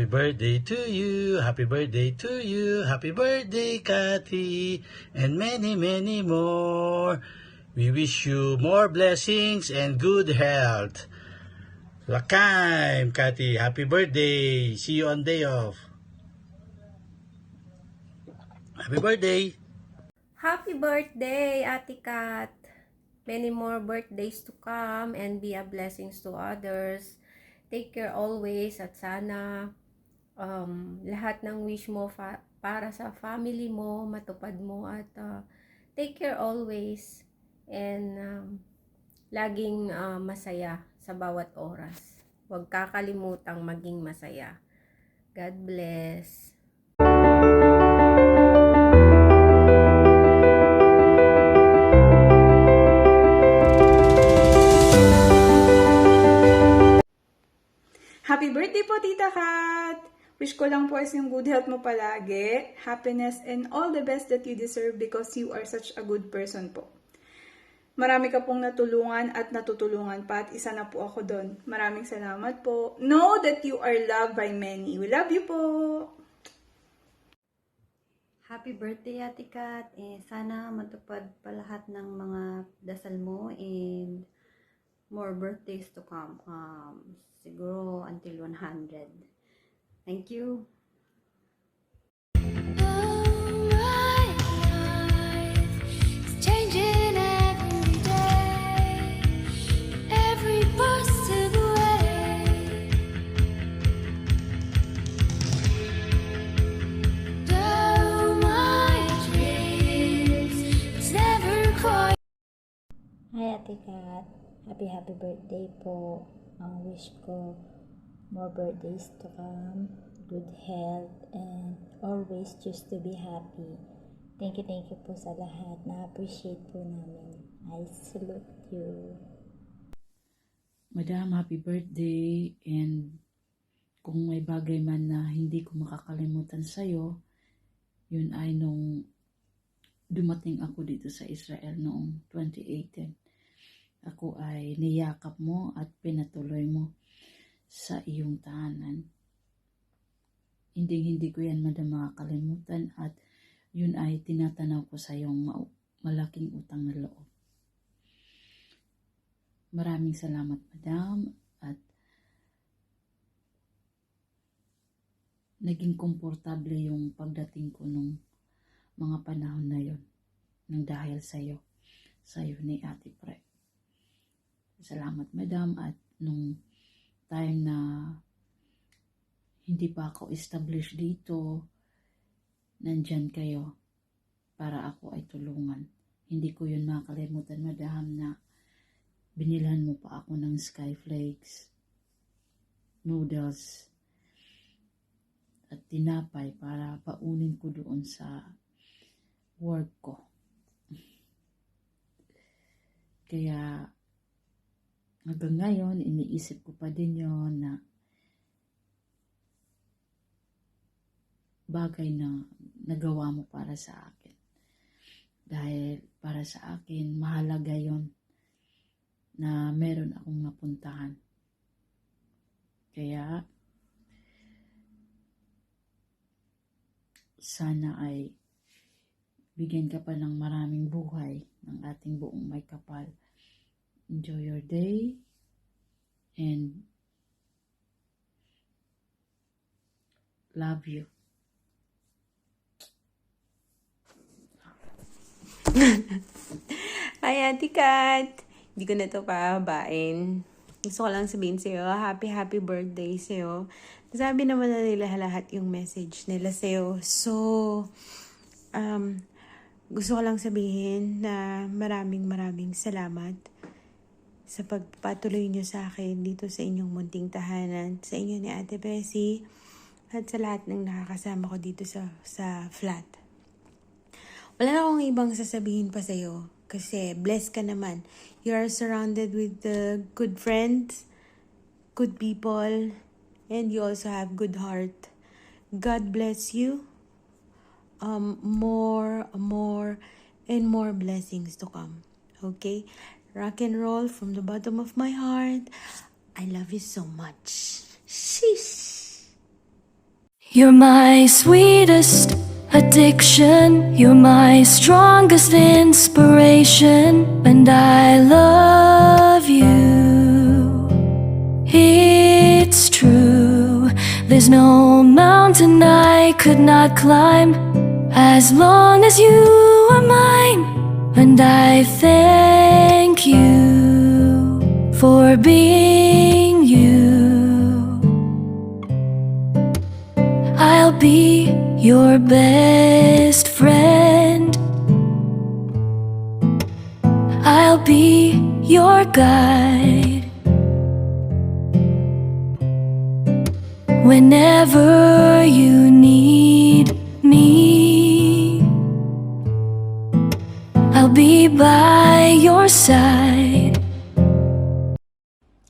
Happy birthday to you, happy birthday to you, happy birthday, Kathy, and many, many more. We wish you more blessings and good health. Lakay, Kathy, happy birthday. See you on day off. Happy birthday. Happy birthday, Ate Kat! Many more birthdays to come and be a blessings to others. Take care always at sana lahat ng wish mo para sa family mo, matupad mo at take care always and laging masaya sa bawat oras. Huwag kakalimutang maging masaya. God bless. Happy birthday po, Tita Kat! Wish ko lang po is yung good health mo palagi, happiness, and all the best that you deserve because you are such a good person po. Marami ka pong natulungan at natutulungan pa at isa na po ako doon. Maraming salamat po. Know that you are loved by many. We love you po! Happy birthday, Ate Kat. Sana matupad pa lahat ng mga dasal mo and more birthdays to come. Siguro until 100. Thank you. Hi Ate Kat, happy birthday po. Ang wish ko, more birthdays to come, good health, and always choose to be happy. Thank you po sa lahat. Na-appreciate po namin. I salute you. Madam, happy birthday, and kung may bagay man na hindi ko makakalimutan sa'yo, yun ay nung dumating ako dito sa Israel noong 2018. Ako ay niyakap mo at pinatuloy mo sa iyong tahanan. Hindi ko yan, Madam, makakalimutan at yun ay tinatanaw ko sa iyong malaking utang na loob. Maraming salamat, Madam, at naging komportable yung pagdating ko nung mga panahon na yun nang dahil sa'yo ni Ate Pre. Salamat, Madam, at nung time na hindi pa ako established dito, nandyan kayo para ako ay tulungan. Hindi ko yun makalimutan, Madam, na binilhan mo pa ako ng skyflakes, noodles, at tinapay para paunin ko doon sa work ko. Kaya hanggang ngayon, iniisip ko pa din yun na bagay na nagawa mo para sa akin. Dahil para sa akin, mahalaga yon na meron akong napuntahan. Kaya, sana ay bigyan ka pa ng maraming buhay ng ating buong may kapal. Enjoy your day and love you. Hi, Ate Kat! Hindi ko na ito pahabain. Gusto ko lang sabihin sa'yo, happy birthday sa'yo. Sabi naman na nila lahat yung message nila sa'yo. So, gusto ko lang sabihin na maraming salamat sa pagpatuloy nyo sa akin dito sa inyong munting tahanan, sa inyo ni Ate Bessie, at sa lahat ng nakakasama ko dito sa flat. Wala na akong ibang sasabihin pa sa'yo kasi blessed ka naman. You are surrounded with good friends, good people, and you also have good heart. God bless you. More and more blessings to come. Okay? Rock and roll from the bottom of my heart. I love you so much. Sheesh. You're my sweetest addiction, you're my strongest inspiration, and I love you. It's true, there's no mountain I could not climb as long as you are mine, and I thank you for being you. I'll be your best friend. I'll be your guide. Whenever you need me, I'll be by your side.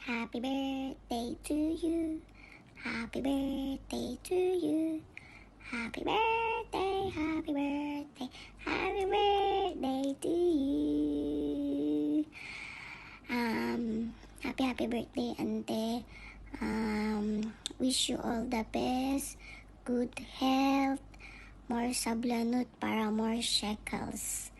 Happy birthday to you. Happy birthday to you. Happy birthday, happy birthday, happy birthday to you. Happy birthday, Ante. Wish you all the best, good health, more sablanut para more shekels.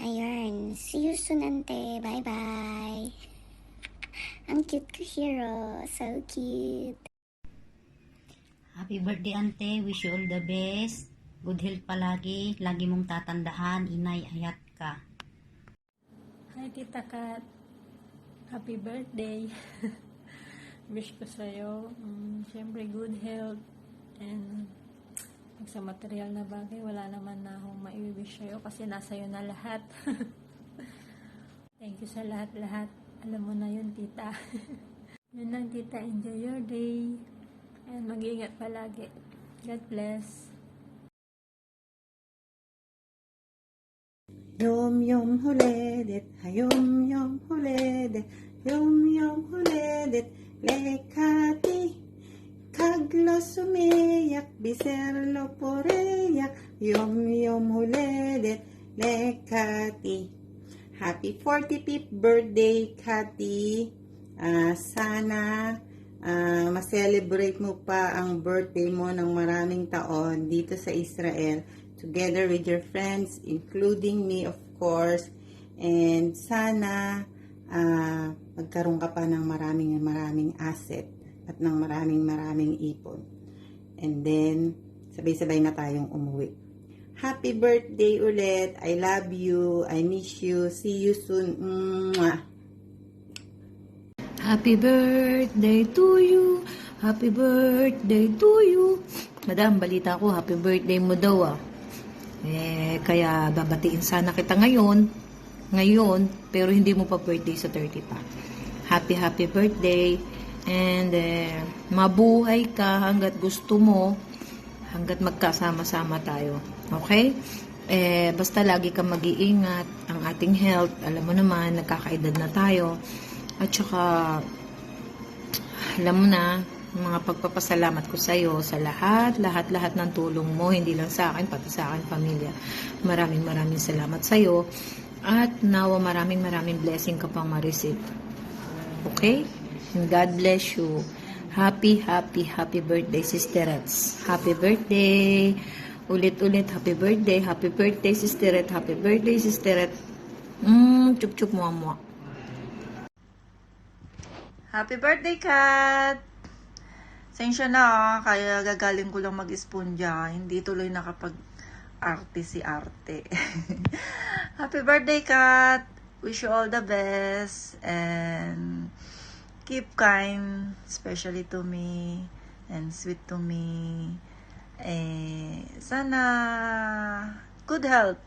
Ayun, see you soon, Ante. Bye-bye. Ang cute ko, hero. So cute. Happy birthday, Ante. Wish you all the best. Good health palagi. Lagi mong tatandaan, inay, ayat ka. Hi, Tita Kat. Happy birthday. Wish ko sa'yo, syempre, good health. And sa material na bagay, wala naman na akong maiwish sa'yo kasi nasa iyo na lahat. Thank you sa lahat-lahat. Alam mo na yun, Tita. Yun lang, Tita. Enjoy your day. And mag-iingat palagi. God bless. Yom yom huledet, hayom yom huledet, yom yom huledet, lekati. Kaglo sumiyak, biserlo poreyak, yom yom huledet, lekati. Happy 45th birthday, Kati. Sana ma-celebrate mo pa ang birthday mo ng maraming taon dito sa Israel, together with your friends, including me, of course. And sana magkaroon ka pa ng maraming asset at ng maraming ipon. And then, sabay-sabay na tayong umuwi. Happy birthday ulit. I love you. I miss you. See you soon. Mwah. Happy birthday to you. Happy birthday to you. Madam, balita ko, happy birthday mo daw kaya babatiin sana kita ngayon, pero hindi mo pa birthday sa 30 pa. Happy birthday. And mabuhay ka hanggat gusto mo, hanggat magkasama-sama tayo. Okay? Basta lagi kang mag-iingat. Ang ating health, alam mo naman, nagkakaedad na tayo. At saka, alam mo na, mga pagpapasalamat ko sa iyo sa lahat ng tulong mo, hindi lang sa akin, pati sa akin, pamilya. Maraming salamat sa iyo. At nawa maraming blessing ka pang ma-receive. Okay? And God bless you. Happy birthday, Sister Reds. Happy birthday. Ulit, happy birthday, Sister Red. Happy birthday, Sister Red. Chup, muamua. Happy birthday, Kat! Sensya na, kaya gagaling ko lang mag-esponja. Hindi tuloy nakapag-arte si Arte. Happy birthday, Kat! Wish you all the best. And keep kind, especially to me. And sweet to me. Sana good health.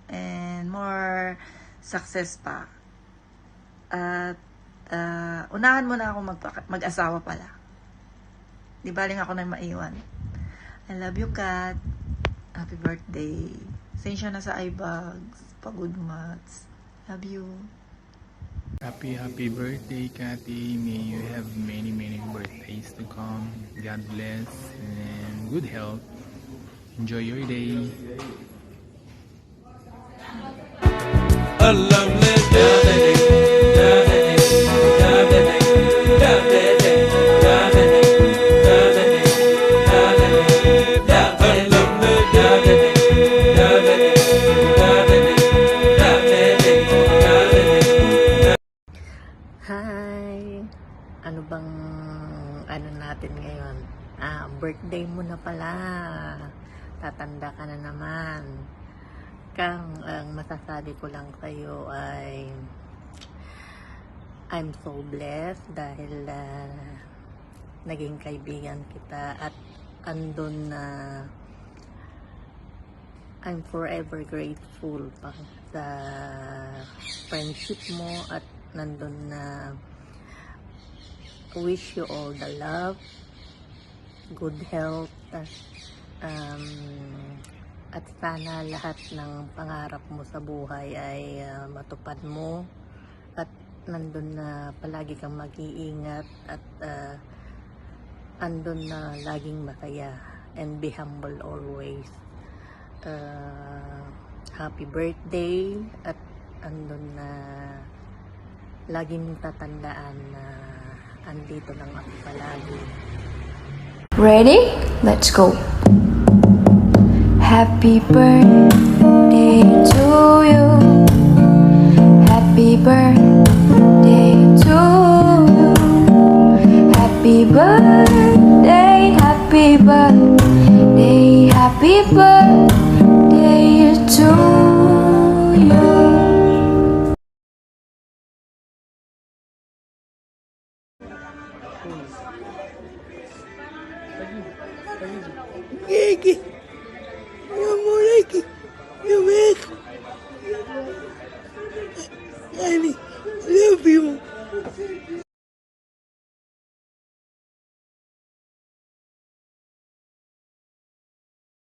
And more success pa. At unahan mo na ako mag-asawa pala. Di baling ako na maiwan. I love you, Kat. Happy birthday. Sensya na sa eyebags. Pagod mats. Love you. Happy birthday, Kathy. May you have many birthdays to come. God bless and good health. Enjoy your day. A lovely day. bang ano natin ngayon? Birthday mo na pala. Tatanda ka na naman. Kang, ang masasabi ko lang sa'yo ay I'm so blessed dahil naging kaibigan kita at andun na I'm forever grateful pa sa friendship mo at nandun na wish you all the love, good health, at sana lahat ng pangarap mo sa buhay ay matupad mo at nandun na palagi kang mag-iingat at andun na laging masaya and be humble always. Happy birthday at andun na lagi mong tatandaan na andito lang ako palagi. Ready? Let's go. Happy birthday to you. Happy birthday to you. Happy birthday, happy birthday, happy birthday to you. Gigi, Yamureki, Yumek, Honey, I love you.